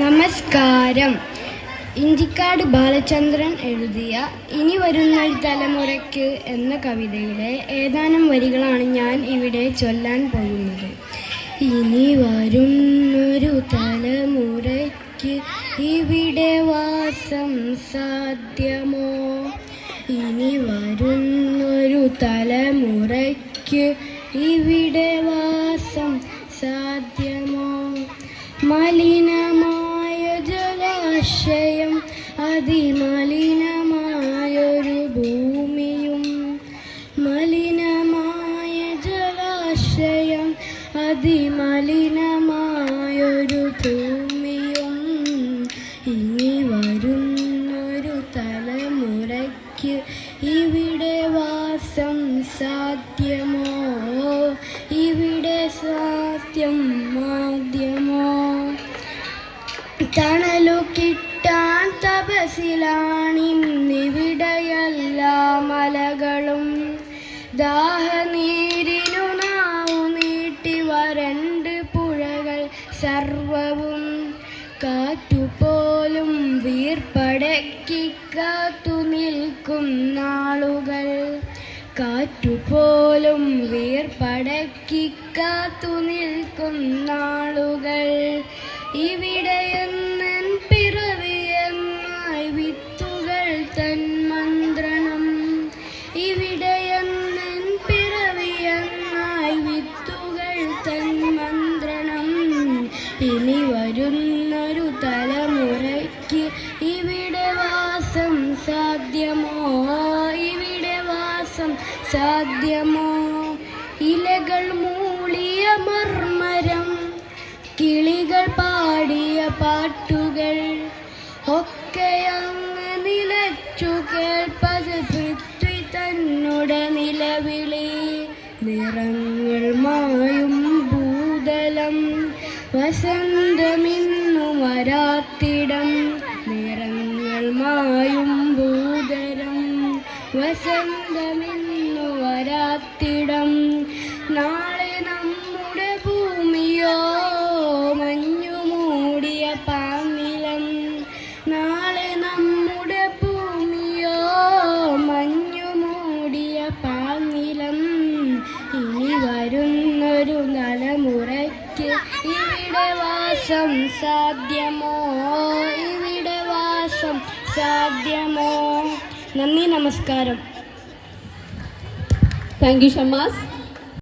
നമസ്കാരം. ഇഞ്ചിക്കാട് ബാലചന്ദ്രൻ എഴുതിയ ഇനി വരുന്ന തലമുറയ്ക്ക് എന്ന കവിതയിലെ ഏതാനും വരികളാണ് ഞാൻ ഇവിടെ ചൊല്ലാൻ പോകുന്നത്. ഇനി വരുന്നൊരു തലമുറയ്ക്ക് ഇവിടെ വാസം സാധ്യമോ? ഇനി വരുന്നൊരു തലമുറയ്ക്ക് ഇവിടെ വാസം സാധ്യമോ? മലിനമായ ജലാശയം, അതിമലിനമായൊരു ഭൂമിയും. മലിനമായ ജലാശയം, അതിമലിനമായൊരു ഭൂമിയും. ഇനി വരുന്നൊരു തലമുറയ്ക്ക് ഇവിടെ വാസം സാധ്യമോ? ഇവിടെ സാധ്യം മാധ്യമോ? തണലു കിട്ടാൻ തപസിലാണിന്നിവിടെയെല്ലാ മലകളും. ദാഹനീരിനു നാവു നീട്ടി വരണ്ട് പുഴകൾ സർവവും. കാറ്റുപോലും വീർപ്പടക്കി കാത്തു നിൽക്കും നാളുകൾ. കാറ്റുപോലും വീർപ്പടക്കി കാത്തു നിൽക്കും നാളുകൾ. ഇവിടെയെന്നൻ പിറവിയെന്നായി വിത്തുകൾ തൻ മന്ത്രണം. ഇവിടെയെന്നൻ പിറവിയെന്നായി വിത്തുകൾ തൻ മന്ത്രണം. ഇനി വരുന്നൊരു തലമുറയ്ക്ക് ഇവിടെ വാസം സാധ്യമോ? ഇവിടെ വാസം സാധ്യമോ? ഇലകൾ മൂളിയ മർമരം, കിളികൾ പാടിയ പാട്ടുകൾ ഒക്കെ അങ്ങ് നിലച്ചു കേൾപ്പത് പൃഥ്വി തന്നുടെ നിലവിളി. നിറങ്ങൾ മായും ഭൂതലം, വസന്തമിന്നു വരാത്തിടം. നിറങ്ങൾ മായും ഭൂതലം, വസന്തമിന്നു വരാത്തിടം. നാളെ നമ്മുടെ ഭൂമിയോ മഞ്ഞു മൂടിയ പാങ്ങിലം. നാളെ നമ്മുടെ ഭൂമിയോ മഞ്ഞു മൂടിയ പാങ്ങിലം. ഇനി വരുന്നൊരു തലമുറയ്ക്ക് ഇവിടെ വാസം സാധ്യമോ? ഇവിടെ വാസം സാധ്യമോ? നന്ദി, നമസ്കാരം. Thank you Shammas.